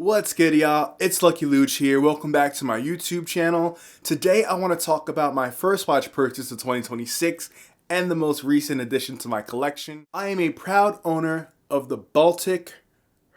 What's good, y'all? It's Lucky Luch here. Welcome back to my YouTube channel. Today I want to talk about my first watch purchase of 2026 and the most recent addition to my collection. I am a proud owner of the Baltic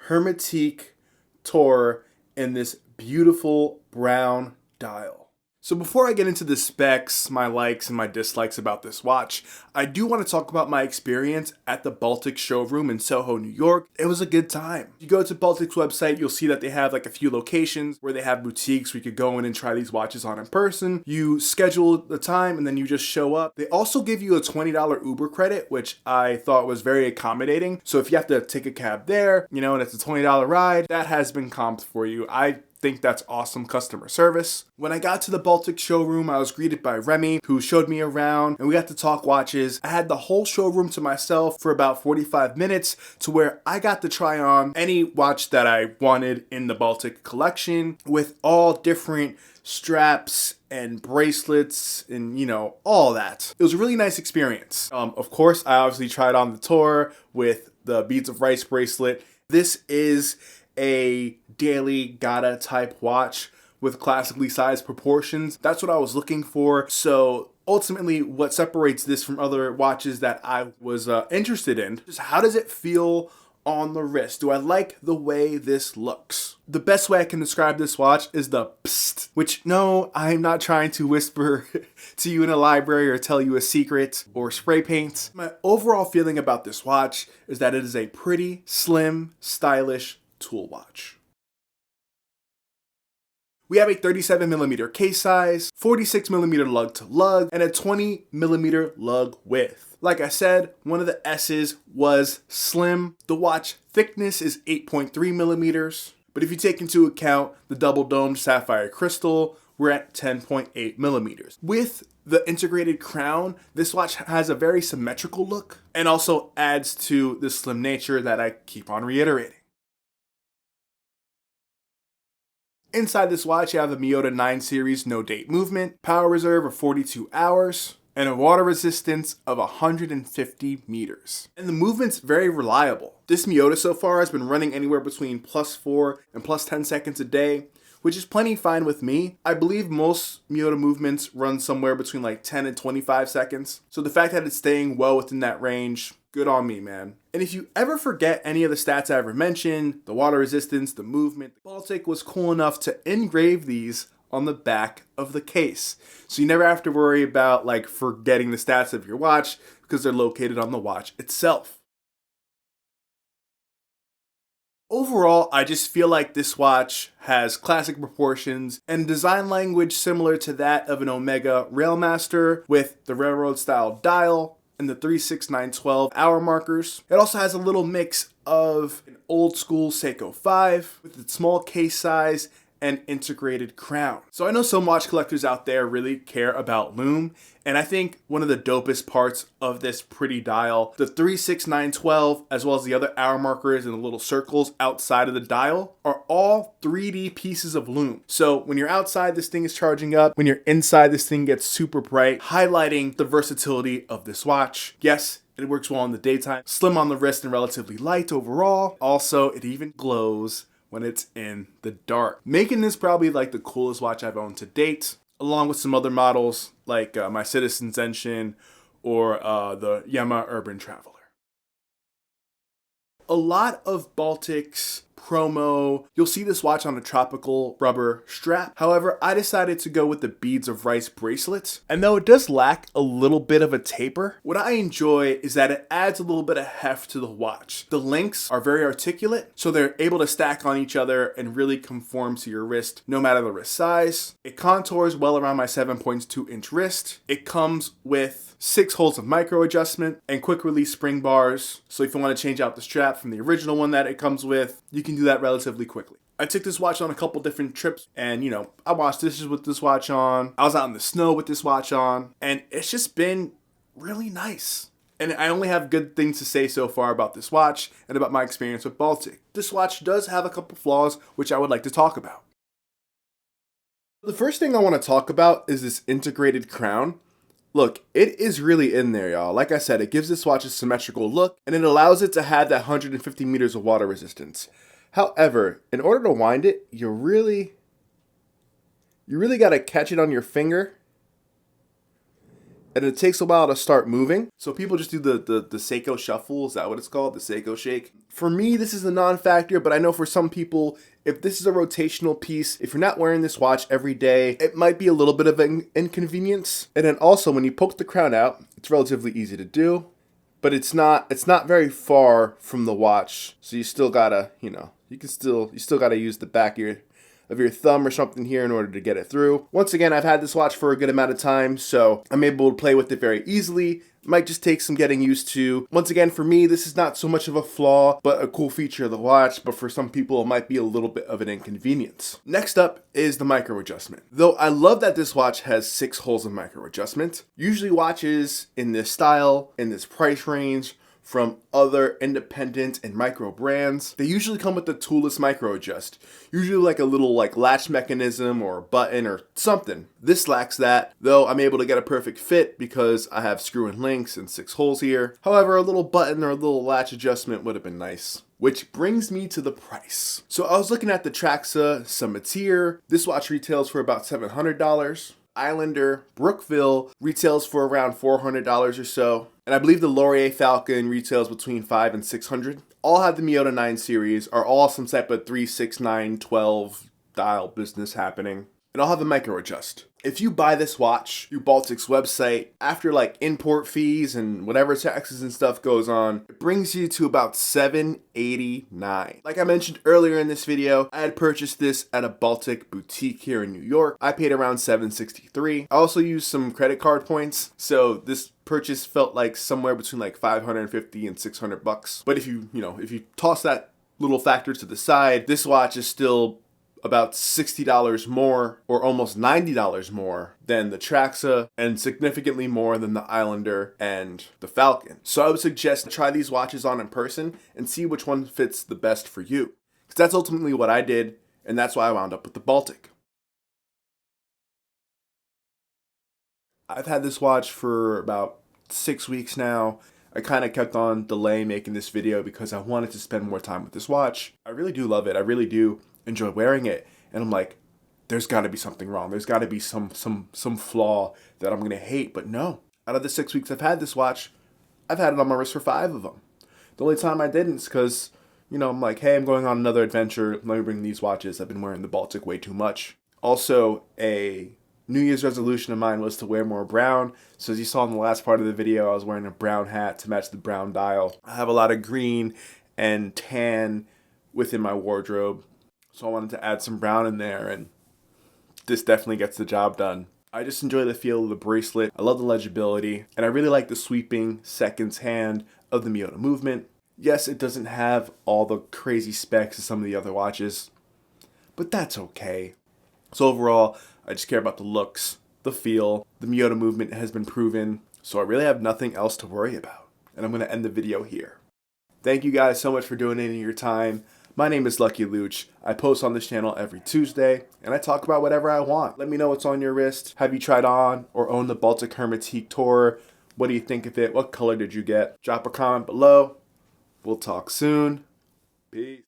Herme Tique Tour in this beautiful brown dial. So before I get into the specs, my likes and my dislikes about this watch, I do want to talk about my experience at the Baltic showroom in Soho, New York. It was a good time. If you go to Baltic's website, you'll see that they have like a few locations where they have boutiques where you could go in and try these watches on in person. You schedule the time and then you just show up. They also give you a $20 Uber credit, which I thought was very accommodating. So if you have to take a cab there, and it's a $20 ride, that has been comped for you. I think that's awesome customer service. When I got to the Baltic showroom, I was greeted by Herme, who showed me around, and we got to talk watches. I had the whole showroom to myself for about 45 minutes, to where I got to try on any watch that I wanted in the Baltic collection with all different straps and bracelets and all that. It was a really nice experience. Of course, I obviously tried on the tour with the beads of rice bracelet. This is a daily Gada type watch with classically sized proportions. That's what I was looking for. So ultimately, what separates this from other watches that I was interested in is how does it feel on the wrist? Do I like the way this looks? The best way I can describe this watch is the P.S.T, which no, I'm not trying to whisper to you in a library or tell you a secret or spray paint. My overall feeling about this watch is that it is a pretty slim, stylish tool watch. We have a 37mm case size, 46mm lug to lug, and a 20mm lug width. Like I said, one of the S's was slim. The watch thickness is 8.3mm, but if you take into account the double domed sapphire crystal, we're at 10.8mm. With the integrated crown, this watch has a very symmetrical look and also adds to the slim nature that I keep on reiterating. Inside this watch, you have the Miyota 9 series no date movement, power reserve of 42 hours, and a water resistance of 150 meters. And the movement's very reliable. This Miyota so far has been running anywhere between +4 and +10 seconds a day, which is plenty fine with me. I believe most Miyota movements run somewhere between like 10 and 25 seconds. So the fact that it's staying well within that range, good on me, man. And if you ever forget any of the stats I ever mentioned, the water resistance, the movement, Baltic was cool enough to engrave these on the back of the case. So you never have to worry about like forgetting the stats of your watch because they're located on the watch itself. Overall, I just feel like this watch has classic proportions and design language similar to that of an Omega Railmaster with the railroad style dial and the 36912 hour markers. It also has a little mix of an old school Seiko 5 with its small case size and integrated crown. So I know some watch collectors out there really care about lume, and I think one of the dopest parts of this pretty dial, the 36912, as well as the other hour markers and the little circles outside of the dial, are all 3D pieces of lume. So when you're outside, this thing is charging up. When you're inside, this thing gets super bright, highlighting the versatility of this watch. Yes, it works well in the daytime, slim on the wrist and relatively light overall. Also, it even glows when it's in the dark, making this probably like the coolest watch I've owned to date, along with some other models like my Citizen Zenshin or the Yama Urban Traveler. A lot of Baltic's promo, you'll see this watch on a tropical rubber strap. However, I decided to go with the beads of rice bracelet. And though it does lack a little bit of a taper, what I enjoy is that it adds a little bit of heft to the watch. The links are very articulate, so they're able to stack on each other and really conform to your wrist, no matter the wrist size. It contours well around my 7.2 inch wrist. It comes with 6 holes of micro adjustment and quick release spring bars. So if you want to change out the strap from the original one that it comes with, you can do that relatively quickly. I took this watch on a couple different trips and I washed dishes with this watch on. I was out in the snow with this watch on, and it's just been really nice. And I only have good things to say so far about this watch and about my experience with Baltic. This watch does have a couple flaws which I would like to talk about. The first thing I want to talk about is this integrated crown. Look, it is really in there, y'all. Like I said, it gives this watch a symmetrical look, and it allows it to have that 150 meters of water resistance. However, in order to wind it, you really got to catch it on your finger, and it takes a while to start moving. So people just do the Seiko shuffle. Is that what it's called? The Seiko shake. For me, this is a non-factor, but I know for some people, if this is a rotational piece, if you're not wearing this watch every day, it might be a little bit of an inconvenience. And then also, when you poke the crown out, it's relatively easy to do, but it's not very far from the watch. So you still gotta, you still gotta use the back of your thumb or something here in order to get it through. Once again, I've had this watch for a good amount of time, so I'm able to play with it very easily. Might just take some getting used to. Once again, for me, this is not so much of a flaw, but a cool feature of the watch, but for some people, it might be a little bit of an inconvenience. Next up is the micro adjustment. Though I love that this watch has 6 holes of micro adjustment. Usually watches in this style, in this price range, from other independent and micro brands, they usually come with the toolless micro adjust, usually like a little latch mechanism or a button or something. This lacks that, though I'm able to get a perfect fit because I have screw and links and 6 holes here. However, a little button or a little latch adjustment would have been nice. Which brings me to the price. So I was looking at the Traxa Summitier. This watch retails for about $700. Islander Brookville retails for around $400 or so. And I believe the Laurier Falcon retails between $500 and $600. All have the Miyota 9 series, are all some type of 3, 6, 9, 12 dial business happening. And I'll have a micro adjust. If you buy this watch through Baltic's website, after import fees and whatever taxes and stuff goes on, it brings you to about $789. Like I mentioned earlier in this video, I had purchased this at a Baltic boutique here in New York. I paid around $763. I also used some credit card points, so this purchase felt like somewhere between $550 and $600. But if you toss that little factor to the side, this watch is still about $60 more or almost $90 more than the Traxa and significantly more than the Islander and the Falcon. So I would suggest try these watches on in person and see which one fits the best for you. Because that's ultimately what I did, and that's why I wound up with the Baltic. I've had this watch for about 6 weeks now. I kind of kept on delaying making this video because I wanted to spend more time with this watch. I really do love it. I really do enjoy wearing it, and I'm like, there's got to be something wrong. There's got to be some flaw that I'm gonna hate. But no, out of the 6 weeks I've had this watch, I've had it on my wrist for 5 of them. The only time I didn't is because I'm like, hey, I'm going on another adventure. Let me bring these watches. I've been wearing the Baltic way too much. Also, a New Year's resolution of mine was to wear more brown. So as you saw in the last part of the video, I was wearing a brown hat to match the brown dial. I have a lot of green and tan within my wardrobe, so I wanted to add some brown in there, and this definitely gets the job done. I just enjoy the feel of the bracelet. I love the legibility, and I really like the sweeping seconds hand of the Miyota movement. Yes, it doesn't have all the crazy specs as some of the other watches, but that's okay. So overall, I just care about the looks, the feel. The Miyota movement has been proven, so I really have nothing else to worry about. And I'm going to end the video here. Thank you guys so much for donating your time. My name is Lucky Luch. I post on this channel every Tuesday, and I talk about whatever I want. Let me know what's on your wrist. Have you tried on or owned the Baltic Herme Tique Tour? What do you think of it? What color did you get? Drop a comment below. We'll talk soon. Peace.